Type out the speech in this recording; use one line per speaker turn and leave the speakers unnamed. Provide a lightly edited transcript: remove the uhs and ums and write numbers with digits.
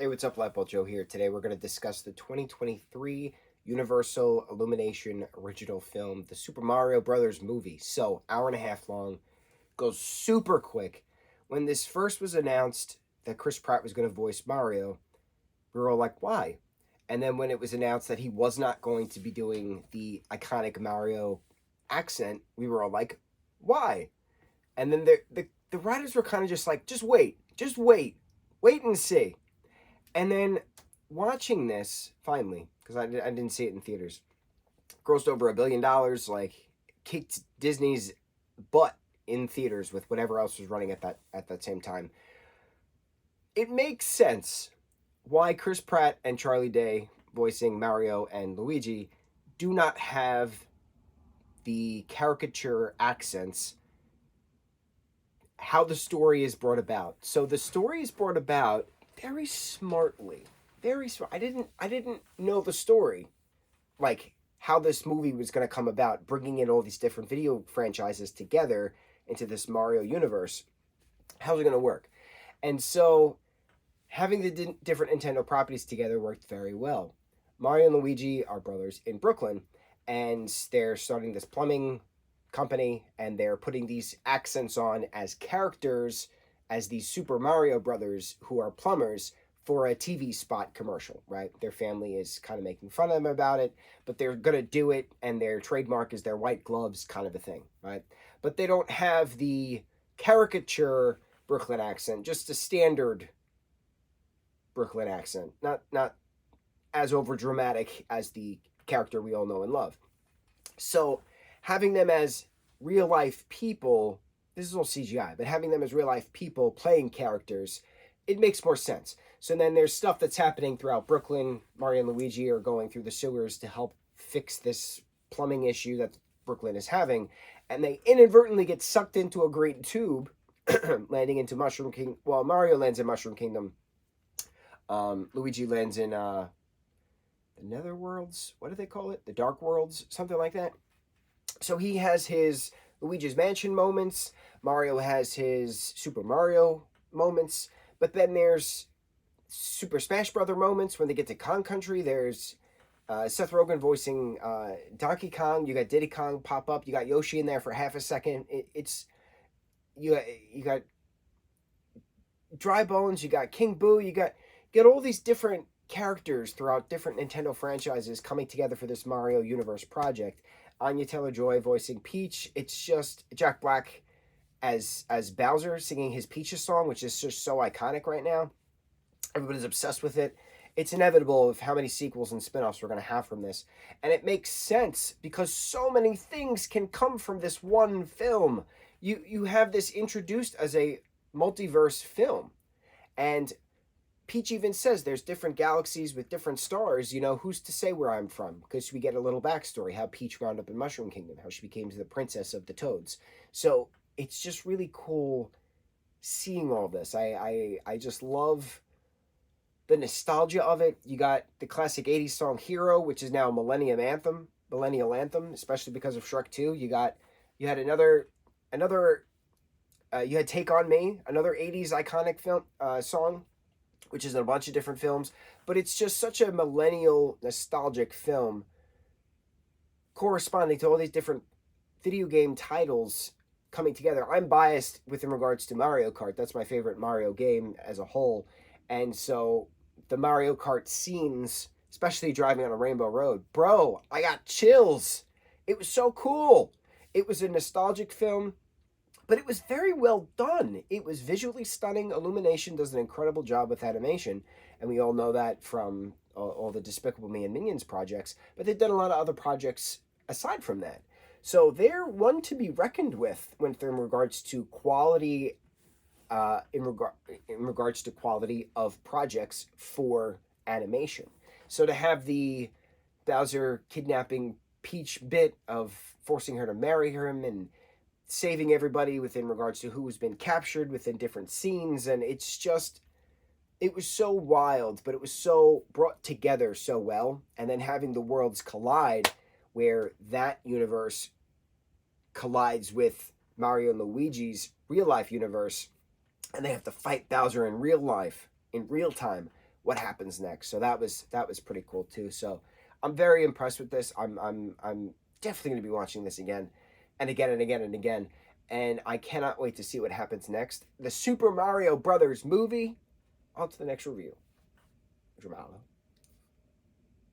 Hey, what's up, lightboltjoe here. Today we're going to discuss the 2023 Universal Illumination original film, the Super Mario Brothers movie. So, hour and a half long, goes super quick. When this first was announced that Chris Pratt was going to voice Mario, we were all like, why? And then when it was announced that he was not going to be doing the iconic Mario accent, we were all like, why? And then the writers were kind of just like, just wait and see. And then watching this finally, because I didn't see it in theaters, grossed over $1 billion, like kicked Disney's butt in theaters with whatever else was running at that same time. It makes sense why Chris Pratt and Charlie Day voicing Mario and Luigi do not have the caricature accents, how the story is brought about. So the story is brought about very smartly. Very smart. I didn't know the story, like how this movie was going to come about, bringing in all these different video franchises together into this Mario universe. How's it going to work? And so having the different Nintendo properties together worked very well. Mario and Luigi are brothers in Brooklyn, and they're starting this plumbing company, and they're putting these accents on as characters, as these Super Mario brothers who are plumbers for a TV spot commercial, right? Their family is kind of making fun of them about it, but they're going to do it, and their trademark is their white gloves kind of a thing, right? But they don't have the caricature Brooklyn accent, just a standard Brooklyn accent, not as over dramatic as the character we all know and love. So having them as real life people, this is all CGI, but having them as real life people playing characters, it makes more sense. So then there's stuff that's happening throughout Brooklyn. Mario and Luigi are going through the sewers to help fix this plumbing issue that Brooklyn is having, and they inadvertently get sucked into a great tube, landing into Mushroom King. Well, Mario lands in Mushroom Kingdom. Luigi lands in the Netherworlds. What do they call it? The Dark Worlds, something like that. So he has his Luigi's Mansion moments. Mario has his Super Mario moments. But then there's Super Smash Brother moments when they get to Kong Country. There's Seth Rogen voicing Donkey Kong. You got Diddy Kong pop up. You got Yoshi in there for half a second. It's you got Dry Bones. You got King Boo. You got all these different characters throughout different Nintendo franchises coming together for this Mario Universe project. Anya Taylor-Joy voicing Peach. It's just Jack Black as Bowser singing his Peaches song, which is just so iconic right now. Everybody's obsessed with it. It's inevitable of how many sequels and spin-offs we're going to have from this. And it makes sense because so many things can come from this one film. You have this introduced as a multiverse film. And Peach even says there's different galaxies with different stars. You know, who's to say where I'm from? Because we get a little backstory, how Peach wound up in Mushroom Kingdom, how she became the princess of the Toads. So it's just really cool seeing all this. I just love the nostalgia of it. You got the classic 80s song Hero, which is now a millennial anthem, especially because of Shrek 2. You had another you had Take On Me, another 80s iconic film song, which is in a bunch of different films, but it's just such a millennial nostalgic film corresponding to all these different video game titles coming together. I'm biased with in regards to Mario Kart. That's my favorite Mario game as a whole. And so the Mario Kart scenes, especially driving on a Rainbow Road, bro, I got chills. It was so cool. It was a nostalgic film, but it was very well done. It was visually stunning. Illumination does an incredible job with animation, and we all know that from all the Despicable Me and Minions projects, but they've done a lot of other projects aside from that. So they're one to be reckoned with when in regards to quality, in regards to quality of projects for animation. So to have the Bowser kidnapping Peach bit of forcing her to marry him and saving everybody within regards to who has been captured within different scenes, and it was so wild, but it was so brought together so well. And then having the worlds collide, where that universe collides with Mario and Luigi's real life universe, and they have to fight Bowser in real life, in real time. what happens next. So that was pretty cool too. So I'm very impressed with this. I'm definitely going to be watching this again and again and again and again. And I cannot wait to see what happens next. The Super Mario Brothers movie. On to the next review. Mahalo.